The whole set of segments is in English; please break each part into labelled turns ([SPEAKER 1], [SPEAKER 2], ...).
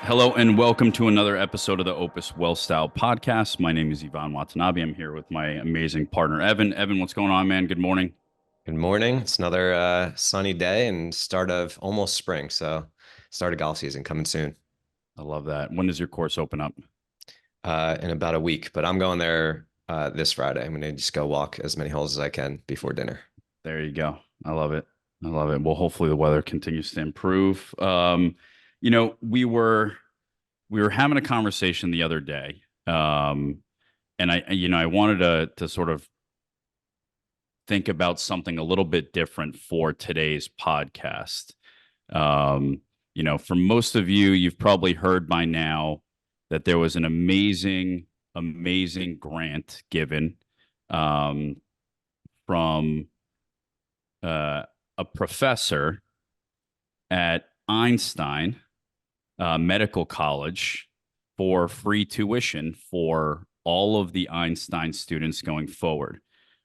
[SPEAKER 1] Hello and welcome to another episode of the WealthStyle podcast. My name is Iván Watanabe. I'm here with my amazing partner, Evan. Evan, what's going on, man? Good morning.
[SPEAKER 2] Good morning. It's another sunny day and start of almost spring. So start of golf season coming soon
[SPEAKER 1] I love that. When does your course open up?
[SPEAKER 2] in about a week. But I'm going there this Friday. I'm going to just go walk as many holes as I can before dinner.
[SPEAKER 1] There you go. I love it. I love it. Well, hopefully the weather continues to improve. We were having a conversation the other day, and I wanted to sort of think about something a little bit different for today's podcast. For most of you, you've probably heard by now that there was an amazing, amazing grant given um, from a professor at Einstein Medical College for free tuition for all of the Einstein students going forward.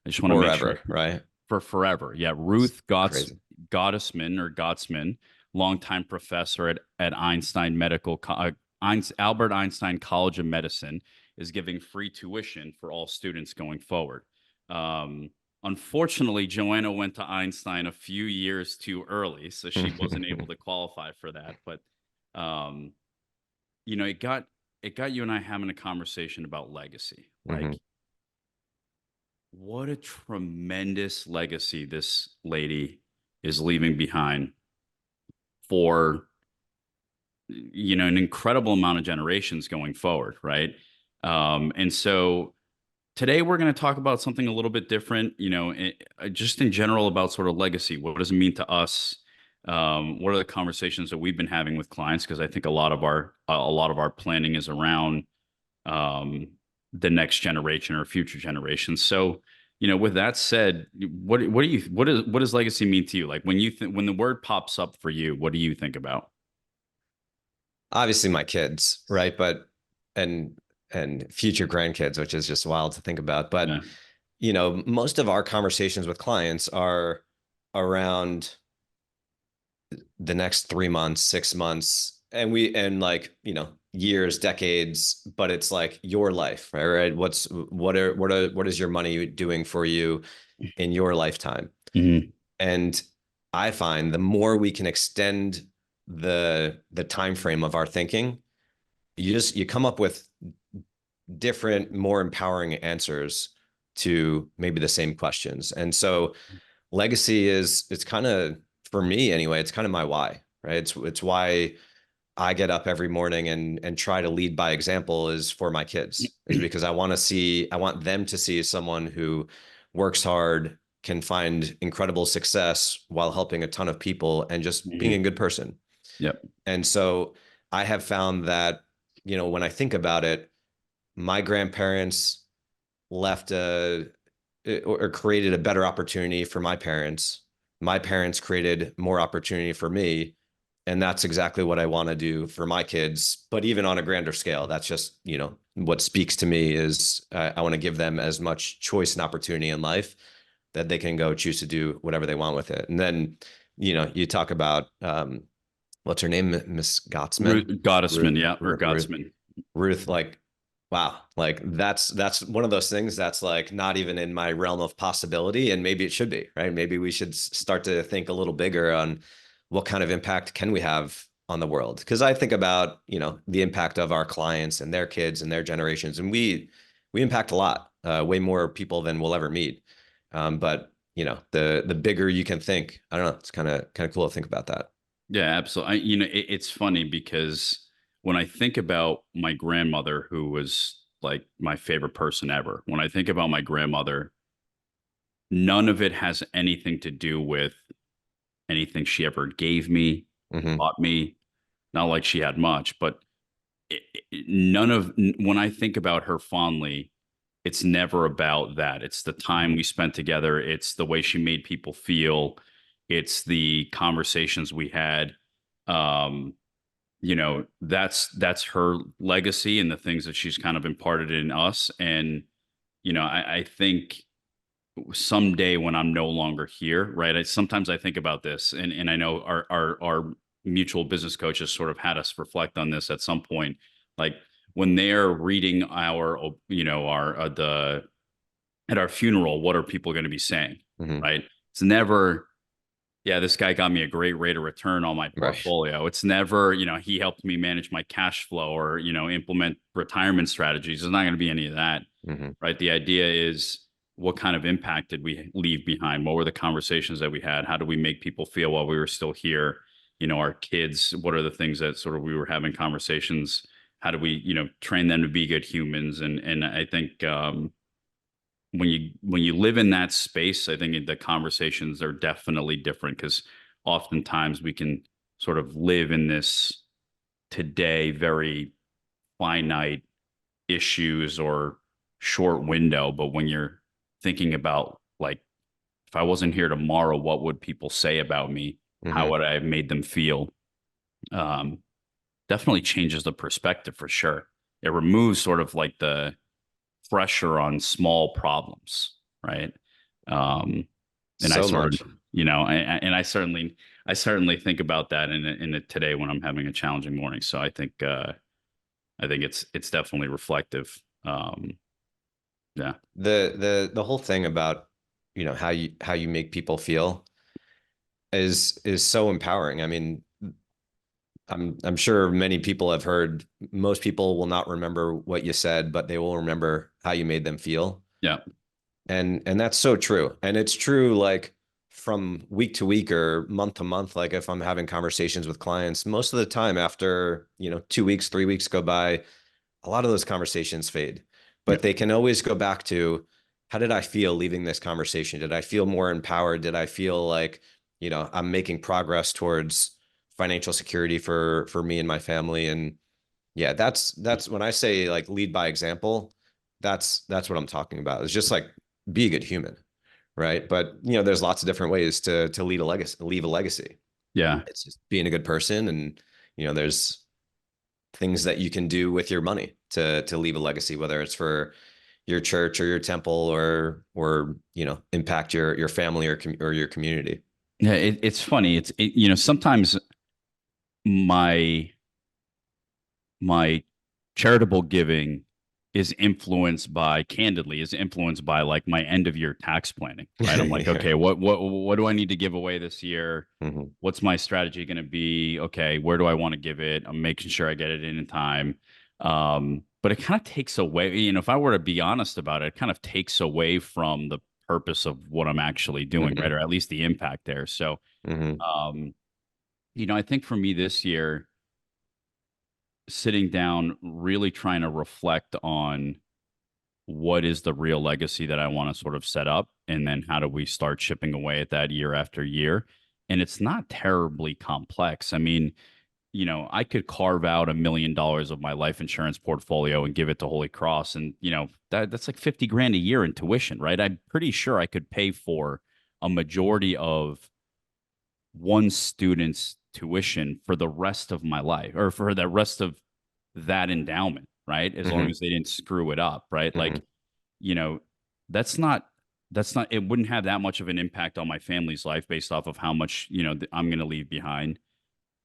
[SPEAKER 1] I just want to make sure
[SPEAKER 2] right?
[SPEAKER 1] for forever. Yeah,
[SPEAKER 2] It's
[SPEAKER 1] Ruth
[SPEAKER 2] crazy.
[SPEAKER 1] Gossman, longtime professor at Einstein Albert Einstein College of Medicine, is giving free tuition for all students going forward. Unfortunately, Joanna went to Einstein a few years too early, so she wasn't able to qualify for that. But um, it got you and I having a conversation about legacy.
[SPEAKER 2] Mhm.
[SPEAKER 1] What a tremendous legacy this lady is leaving behind for an incredible amount of generations going forward, right? And so today we're going to talk about something a little bit different, just in general about sort of legacy. What does it mean to us? What are the conversations that we've been having with clients? Because I think a lot of our planning is around um, the next generation or future generations. So, with that said, what does legacy mean to you? Like when the word pops up for you, what do you think about?
[SPEAKER 2] Obviously my kids, right? But and and future grandkids, which is just wild to think about. But
[SPEAKER 1] Yeah.
[SPEAKER 2] most of our conversations with clients are around the next 3 months, 6 months, years, decades, but it's like your life, right? Right? What is your money doing for you in your lifetime?
[SPEAKER 1] Hmm.
[SPEAKER 2] And I find the more we can extend the time frame of our thinking, you come up with different, more empowering answers to maybe the same questions. And so legacy it's kind of, for me anyway, it's kind of my why, right? It's why I get up every morning and try to lead by example is for my kids, is because I want them to see someone who works hard, can find incredible success while helping a ton of people and just being a
[SPEAKER 1] Hmm.
[SPEAKER 2] good person.
[SPEAKER 1] Yep.
[SPEAKER 2] And so I have found that, when I think about it, my grandparents left or created a better opportunity for my parents. My parents created more opportunity for me. And that's exactly what I want to do for my kids. But even on a grander scale, that's just, what speaks to me is I want to give them as much choice and opportunity in life that they can go choose to do whatever they want with it. And then, you talk about, what's her name? Miss
[SPEAKER 1] Ruth
[SPEAKER 2] Gottsman, Ruth,
[SPEAKER 1] Gottesman, yeah, or
[SPEAKER 2] Ruth,
[SPEAKER 1] Gottsman.
[SPEAKER 2] Ruth, like, wow, like that's one of those things that's like not even in my realm of possibility, and maybe it should be, right? Maybe we should start to think a little bigger on what kind of impact can we have on the world? Because I think about, the impact of our clients and their kids and their generations, and we impact a lot, way more people than we'll ever meet. But the bigger you can think, I don't know, it's kind of cool to think about that.
[SPEAKER 1] Yeah, absolutely. It's funny because when I think about my grandmother, who was like my favorite person ever, when I think about my grandmother, none of it has anything to do with anything she ever gave me,
[SPEAKER 2] Hmm.
[SPEAKER 1] bought me. Not like she had much, but when I think about her fondly, it's never about that. It's the time we spent together. It's the way she made people feel. It's the conversations we had. Um, that's her legacy and the things that she's kind of imparted in us. And I think someday when I'm no longer here, right? Sometimes I think about this, and I know our mutual business coaches sort of had us reflect on this at some point. Like when they're reading our, our the at our funeral, what are people going to be saying?
[SPEAKER 2] Mhm.
[SPEAKER 1] Right? It's never, yeah, this guy got me a great rate of return on my
[SPEAKER 2] Right.
[SPEAKER 1] portfolio. It's never, he helped me manage my cash flow or, implement retirement strategies. There's not going to be any of that,
[SPEAKER 2] Mhm.
[SPEAKER 1] right? The idea is what kind of impact did we leave behind? What were the conversations that we had? How do we make people feel while we were still here? Our kids, what are the things that sort of we were having conversations? How do we, train them to be good humans? And I think when you live in that space, I think the conversations are definitely different because oftentimes we can sort of live in this today very finite issues or short window. But when you're thinking about like, if I wasn't here tomorrow, what would people say about me? How
[SPEAKER 2] Mhm.
[SPEAKER 1] would I have made them feel? Um, Definitely changes the perspective for sure. It removes sort of like the pressure on small problems, right? Um, and I
[SPEAKER 2] So
[SPEAKER 1] sort of,
[SPEAKER 2] much.
[SPEAKER 1] and I certainly think about that in it today when I'm having a challenging morning. So I think it's definitely reflective. Yeah,
[SPEAKER 2] The whole thing about, how you make people feel is so empowering. I mean, I'm sure many people have heard, most people will not remember what you said, but they will remember how you made them feel.
[SPEAKER 1] yeah,
[SPEAKER 2] And that's so true. And it's true, like, from week to week or month to month. Like, if I'm having conversations with clients, most of the time after, 2 weeks, 3 weeks go by, a lot of those conversations fade,
[SPEAKER 1] yeah,
[SPEAKER 2] but they can always go back to, how did I feel leaving this conversation? Did I feel more empowered? Did I feel like, I'm making progress towards financial security for me and my family? And yeah, that's when I say, like, lead by example, that's what I'm talking about. It's just like, be a good human, right? But there's lots of different ways to leave a legacy.
[SPEAKER 1] yeah.
[SPEAKER 2] It's just being a good person, and there's things that you can do with your money to leave a legacy, whether it's for your church or your temple, or impact your family or your community.
[SPEAKER 1] Yeah, it's funny. Sometimes my my charitable giving is influenced by like my end of year tax planning, right? I'm like,
[SPEAKER 2] Yeah.
[SPEAKER 1] okay, what do I need to give away this year?
[SPEAKER 2] Mhm.
[SPEAKER 1] What's my strategy going to be? Okay, where do I want to give it? I'm making sure I get it in time. But it kind of takes away, if I were to be honest about it, it kind of takes away from the purpose of what I'm actually doing, right?
[SPEAKER 2] Mhm.
[SPEAKER 1] Or at least the impact there. So,
[SPEAKER 2] Mhm.
[SPEAKER 1] um, I think for me this year, sitting down, really trying to reflect on what is the real legacy that I want to sort of set up, and then how do we start chipping away at that year after year. And it's not terribly complex. I mean, I could carve out $1 million of my life insurance portfolio and give it to Holy Cross, and that's like 50 grand a year in tuition, right? I'm pretty sure I could pay for a majority of one student's tuition for the rest of my life, or for the rest of that endowment, right? As long
[SPEAKER 2] Mhm.
[SPEAKER 1] as they didn't screw it up, right? Like,
[SPEAKER 2] Mhm.
[SPEAKER 1] you know, that's not it wouldn't have that much of an impact on my family's life based off of how much, I'm going to leave behind,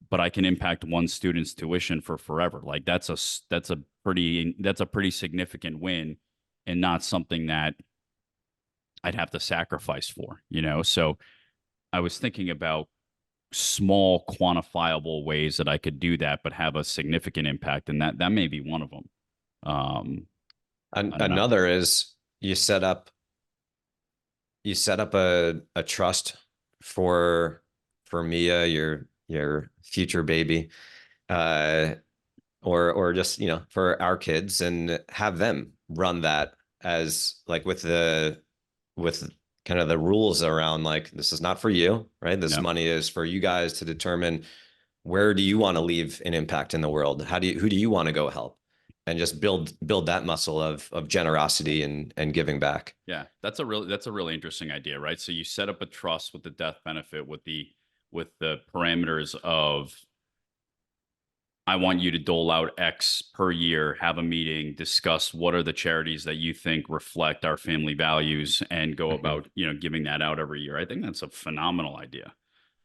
[SPEAKER 1] but I can impact one student's tuition for forever. Like that's a pretty significant win, and not something that I'd have to sacrifice for, So I was thinking about small quantifiable ways that I could do that, but have a significant impact. And that may be one of them. I don't know.
[SPEAKER 2] Another is, you set up a trust for Mia, your future baby, uh, or just, for our kids, and have them run that, as like, with kind of the rules around, like, this is not for you, right? This
[SPEAKER 1] Yeah.
[SPEAKER 2] money is for you guys to determine, where do you want to leave an impact in the world? Who do you want to go help? And just build that muscle of generosity and giving back.
[SPEAKER 1] Yeah. That's a really interesting idea, right? So you set up a trust with the death benefit with the parameters of, I want you to dole out X per year, have a meeting, discuss what are the charities that you think reflect our family values, and go
[SPEAKER 2] Mhm.
[SPEAKER 1] about, giving that out every year. I think that's a phenomenal idea.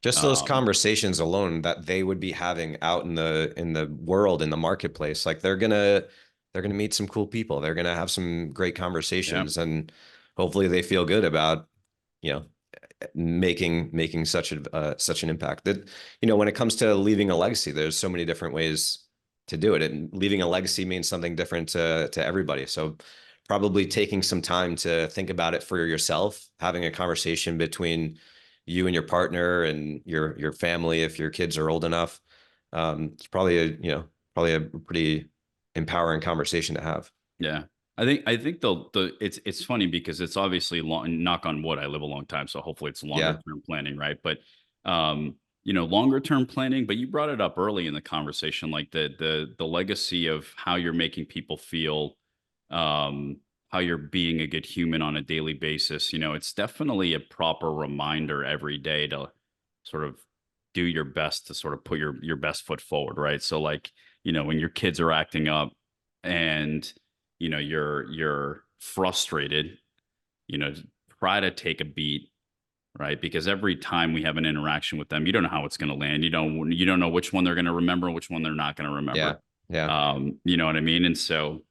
[SPEAKER 2] Just those
[SPEAKER 1] Um,
[SPEAKER 2] conversations alone that they would be having out in the world, in the marketplace, like they're gonna meet some cool people. They're gonna have some great
[SPEAKER 1] yeah,
[SPEAKER 2] conversations, and hopefully they feel good about, you know, making such an impact. That, when it comes to leaving a legacy, there's so many different ways to do it, and leaving a legacy means something different to everybody. So probably taking some time to think about it for yourself, having a conversation between you and your partner and your family, if your kids are old enough. It's probably probably a pretty empowering conversation to have.
[SPEAKER 1] yeah. I think the it's funny because it's obviously long, knock on wood, I live a long time, so hopefully it's longer
[SPEAKER 2] Yeah.
[SPEAKER 1] term planning, right? But longer term planning, but you brought it up early in the conversation, like the legacy of how you're making people feel, um, how you're being a good human on a daily basis. It's definitely a proper reminder every day to sort of do your best to sort of put your best foot forward, right? So like, when your kids are acting up and you're frustrated, you know try to take a beat, right? Because every time we have an interaction with them, you don't know how it's going to land. You don't know which one they're going to remember, which one they're not going to
[SPEAKER 2] Yeah.
[SPEAKER 1] remember.
[SPEAKER 2] Yeah.
[SPEAKER 1] You know what I mean? And so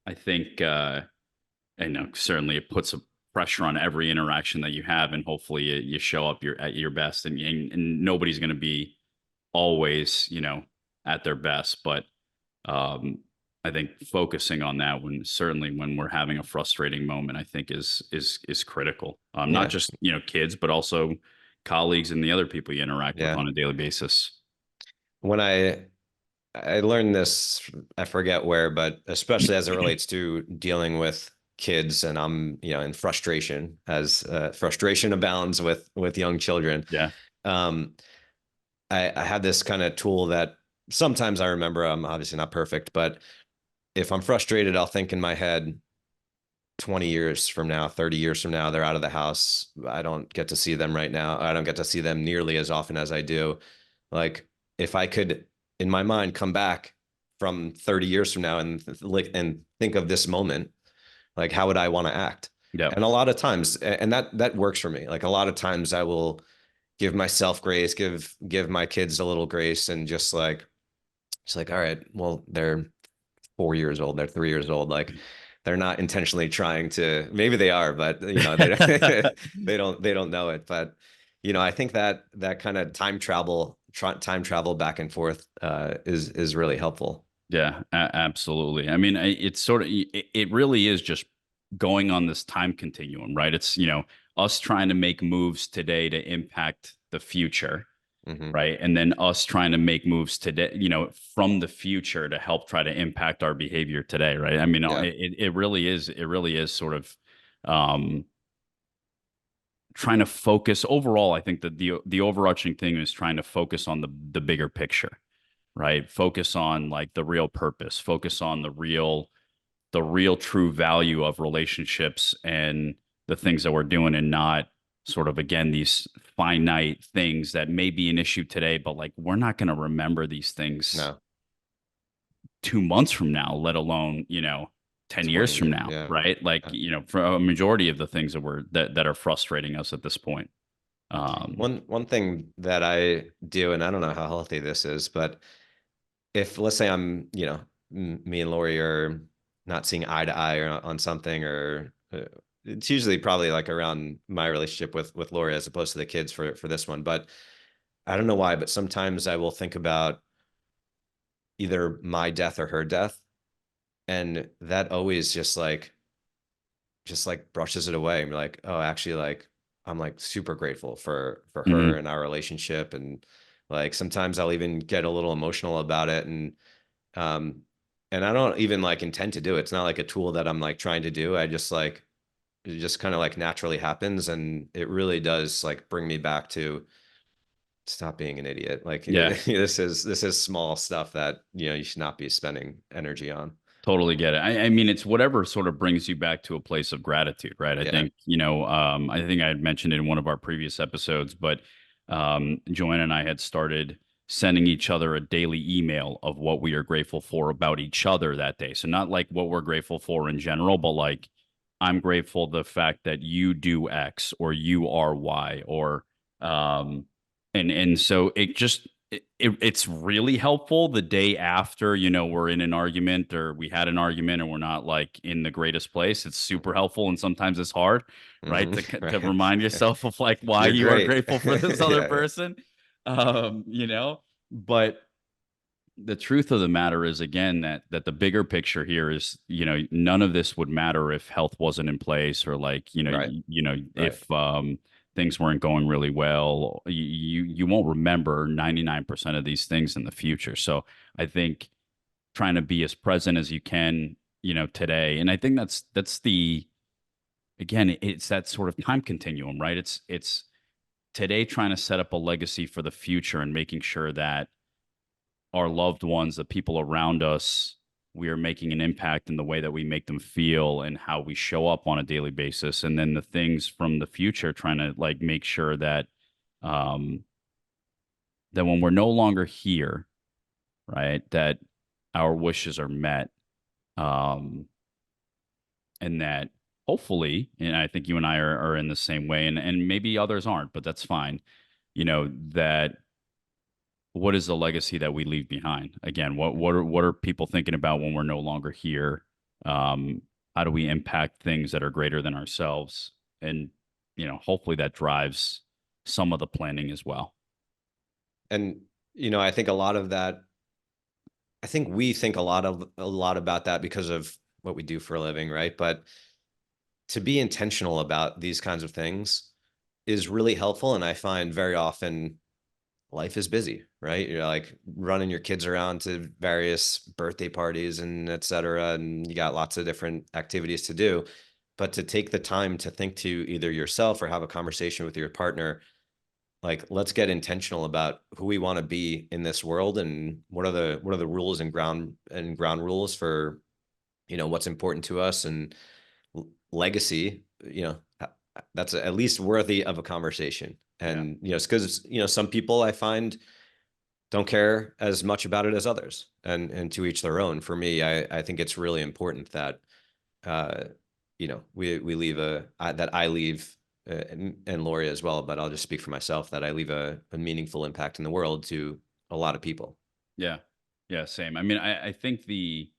[SPEAKER 1] I think certainly it puts a pressure on every interaction that you have, and hopefully you show up at your best, and nobody's going to be always at their best, but um, I think focusing on that, when certainly when we're having a frustrating moment, I think is critical. Not
[SPEAKER 2] Yeah.
[SPEAKER 1] just kids, but also colleagues and the other people you interact with
[SPEAKER 2] Yeah.
[SPEAKER 1] on a daily basis.
[SPEAKER 2] When I learned this, I forget where, but especially as it relates to dealing with kids, and I'm, in frustration, as frustration abounds with young children.
[SPEAKER 1] Yeah,
[SPEAKER 2] Um, I had this kind of tool that sometimes I remember. I'm obviously not perfect, but if I'm frustrated, I'll think in my head, 20 years from now, 30 years from now, they're out of the house. I don't get to see them right now. I don't get to see them nearly as often as I do. Like, if I could, in my mind, come back from 30 years from now and think of this moment, like, how would I want to act?
[SPEAKER 1] yeah,
[SPEAKER 2] And a lot of times, and that works for me. Like, a lot of times I will give myself grace, give my kids a little grace, and just like, all right, well, they're 4 years old, they're 3 years old. Like, they're not intentionally trying to, maybe they are, but they they don't know it. But I think that kind of time travel back and forth is really helpful.
[SPEAKER 1] yeah, absolutely. I mean, it's sort of it really is just going on this time continuum, right? It's us trying to make moves today to impact the future,
[SPEAKER 2] Hmm.
[SPEAKER 1] right? And then us trying to make moves today, from the future to help try to impact our behavior today, right? I mean,
[SPEAKER 2] Yeah.
[SPEAKER 1] it really is sort of um trying to focus overall. I think that the overarching thing is trying to focus on the bigger picture, right? Focus on like the real purpose, focus on the real true value of relationships and the things that we're doing, and not sort of again these finite things that may be an issue today, but like we're not going to remember these things
[SPEAKER 2] No.
[SPEAKER 1] 2 months from now, let alone 10 years
[SPEAKER 2] 20
[SPEAKER 1] from
[SPEAKER 2] years.
[SPEAKER 1] now,
[SPEAKER 2] Yeah.
[SPEAKER 1] right? Like
[SPEAKER 2] Yeah.
[SPEAKER 1] for a majority of the things that are frustrating us at this point.
[SPEAKER 2] One thing that I do, and I don't know how healthy this is, but if, let's say, I'm, me and Lori are not seeing eye to eye or on something, or it's usually probably like around my relationship with Lori as opposed to the kids for this one. But I don't know why, but sometimes I will think about either my death or her death, and that always just like brushes it away. I'm like, oh, actually, like, I'm like super grateful for her
[SPEAKER 1] Mhm.
[SPEAKER 2] and our relationship. And like, sometimes I'll even get a little emotional about it. Um and I don't even like intend to do it. It's not like a tool that I'm like trying to do. I just like, it just kind of like naturally happens, and it really does like bring me back to stop being an idiot. Like,
[SPEAKER 1] Yeah,
[SPEAKER 2] this is small stuff that you should not be spending energy on.
[SPEAKER 1] totally get it. I mean, it's whatever sort of brings you back to a place of gratitude, right? I
[SPEAKER 2] Yeah.
[SPEAKER 1] think, I think I had mentioned it in one of our previous episodes, but Joanna and I had started sending each other a daily email of what we are grateful for about each other that day. So not like what we're grateful for in general, but like I'm grateful the fact that you do X or you are Y, or um, And so it's really helpful the day after, we're in an argument or we had an argument and we're not like in the greatest place. It's super helpful, and sometimes it's hard, right? To
[SPEAKER 2] Right.
[SPEAKER 1] remind yourself of like why
[SPEAKER 2] You're
[SPEAKER 1] you are
[SPEAKER 2] great.
[SPEAKER 1] grateful for this other
[SPEAKER 2] Yeah, yeah.
[SPEAKER 1] person. But the truth of the matter is, again, that the bigger picture here is, none of this would matter if health wasn't in place, or like,
[SPEAKER 2] Right. Right.
[SPEAKER 1] if things weren't going really well. You won't remember 99% of these things in the future. So I think trying to be as present as you can, today. And I think that's the, again, it's that sort of time continuum, right? It's today trying to set up a legacy for the future and making sure that our loved ones, the people around us, we are making an impact in the way that we make them feel and how we show up on a daily basis. And then the things from the future, trying to like make sure that um that when we're no longer here, right, that our wishes are met. Um and that hopefully, and I think you and I are in the same way, and maybe others aren't, but that's fine. That what is the legacy that we leave behind? Again, what are people thinking about when we're no longer here? How do we impact things that are greater than ourselves? And hopefully that drives some of the planning as well.
[SPEAKER 2] And I think a lot of that, I think we think a lot about that because of what we do for a living, right? But to be intentional about these kinds of things is really helpful. And I find very often life is busy, right? You're like running your kids around to various birthday parties and et cetera, and you got lots of different activities to do. But to take the time to think to either yourself or have a conversation with your partner, like, let's get intentional about who we want to be in this world, and what are the rules and ground rules for what's important to us, and legacy, that's at least worthy of a conversation.
[SPEAKER 1] Yeah.
[SPEAKER 2] And it's because some people I find don't care as much about it as others, and to each their own. For me, I think it's really important that uh we leave that I leave, and Lori as well, but I'll just speak for myself, that I leave a meaningful impact in the world to a lot of people.
[SPEAKER 1] Yeah. Yeah. Same. I mean, I think the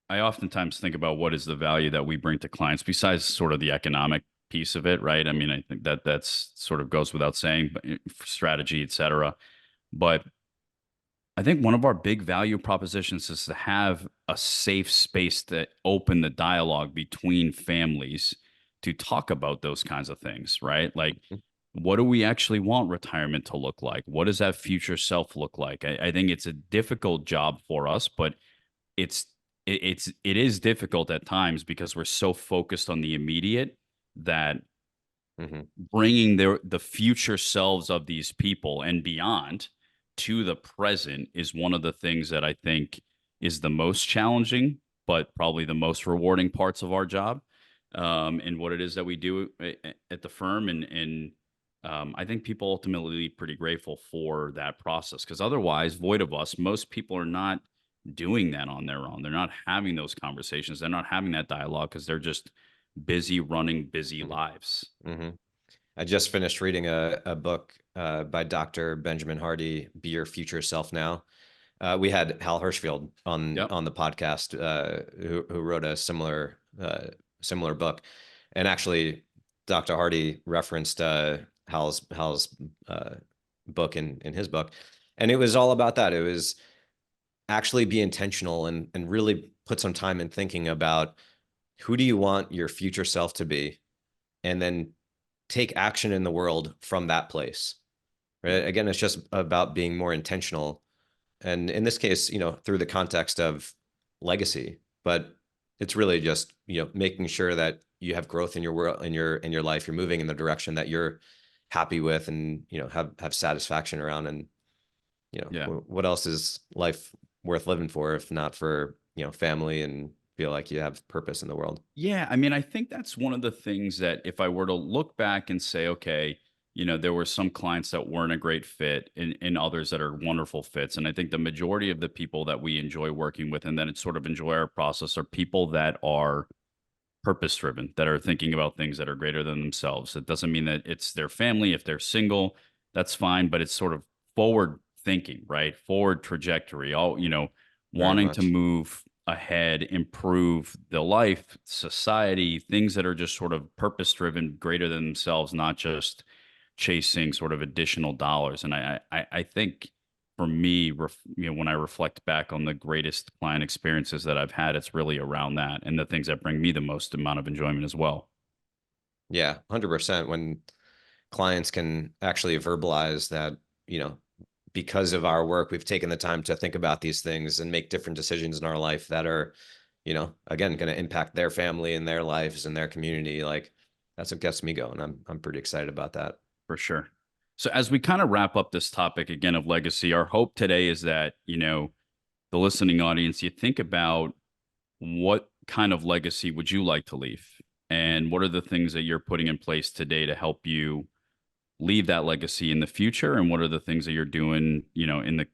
[SPEAKER 1] I oftentimes think about what is the value that we bring to clients besides sort of the economic piece of it, right? I mean, I think that's sort of goes without saying, but strategy, et cetera. But I think one of our big value propositions is to have a safe space to open the dialogue between families to talk about those kinds of things, right? Like, what do we actually want retirement to look like? What does that future self look like? I think it's a difficult job for us, but it's it is difficult at times because we're so focused on the immediate that
[SPEAKER 2] Mm-hmm.
[SPEAKER 1] bringing the future selves of these people and beyond to the present is one of the things that I think is the most challenging, but probably the most rewarding parts of our job, and what it is that we do at the firm. And I think people ultimately pretty grateful for that process, because otherwise, void of us, most people are not doing that on their own. They're not having those conversations. They're not having that dialogue because they're just busy running busy lives.
[SPEAKER 2] Mm-hmm. I just finished reading a book by Dr. Benjamin Hardy, Be Your Future Self Now. We had Hal Hirschfield
[SPEAKER 1] Yep.
[SPEAKER 2] on the podcast, who wrote a similar book, and actually, Dr. Hardy referenced Hal's book in his book, and it was all about that. It was actually be intentional, and really put some time in thinking about who do you want your future self to be, and then take action in the world from that place. Right? Again, it's just about being more intentional, and in this case, through the context of legacy. But it's really just making sure that you have growth in your world, in your life. You're moving in the direction that you're happy with, and have satisfaction around. And
[SPEAKER 1] Yeah.
[SPEAKER 2] what else is life worth living for if not for family, and feel like you have purpose in the world.
[SPEAKER 1] Yeah, I mean, I think that's one of the things that if I were to look back and say, okay, there were some clients that weren't a great fit, and others that are wonderful fits. And I think the majority of the people that we enjoy working with and that sort of enjoy our process are people that are purpose driven, that are thinking about things that are greater than themselves. It doesn't mean that it's their family. If they're single, that's fine, but it's sort of forward thinking, right? Forward trajectory, all,
[SPEAKER 2] Very
[SPEAKER 1] wanting to
[SPEAKER 2] much.
[SPEAKER 1] move ahead, improve the life, society, things that are just sort of purpose driven, greater than themselves, not just chasing sort of additional dollars. And I think for me, when I reflect back on the greatest client experiences that I've had, it's really around that and the things that bring me the most amount of enjoyment as well.
[SPEAKER 2] Yeah, 100%. When clients can actually verbalize that, because of our work, we've taken the time to think about these things and make different decisions in our life that are, again, going to impact their family and their lives and their community. Like, that's what gets me going. I'm pretty excited about that.
[SPEAKER 1] For sure. So as we kind of wrap up this topic again of legacy, our hope today is that, the listening audience, you think about what kind of legacy would you like to leave? And what are the things that you're putting in place today to help you leave that legacy in the future? And what are the things that you're doing, in the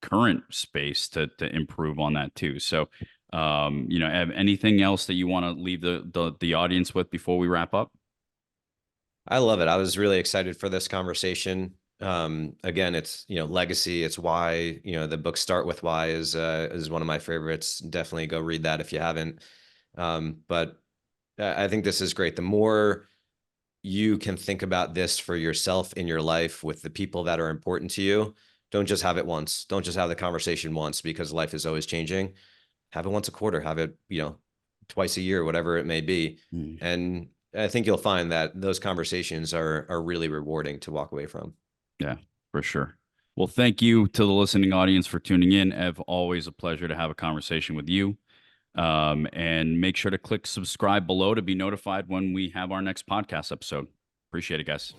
[SPEAKER 1] current space to improve on that too? So, have anything else that you want to leave the audience with before we wrap up?
[SPEAKER 2] I love it. I was really excited for this conversation. Again, it's, legacy. It's why, the book Start With Why is one of my favorites. Definitely go read that if you haven't. But I think this is great. The more you can think about this for yourself in your life with the people that are important to you, don't just have it once. Don't just have the conversation once, because life is always changing. Have it once a quarter, have it, twice a year, whatever it may be.
[SPEAKER 1] Mm.
[SPEAKER 2] And I think you'll find that those conversations are really rewarding to walk away from.
[SPEAKER 1] Yeah, for sure. Well, thank you to the listening audience for tuning in. Ev, always a pleasure to have a conversation with you. And make sure to click subscribe below to be notified when we have our next podcast episode. Appreciate it, guys.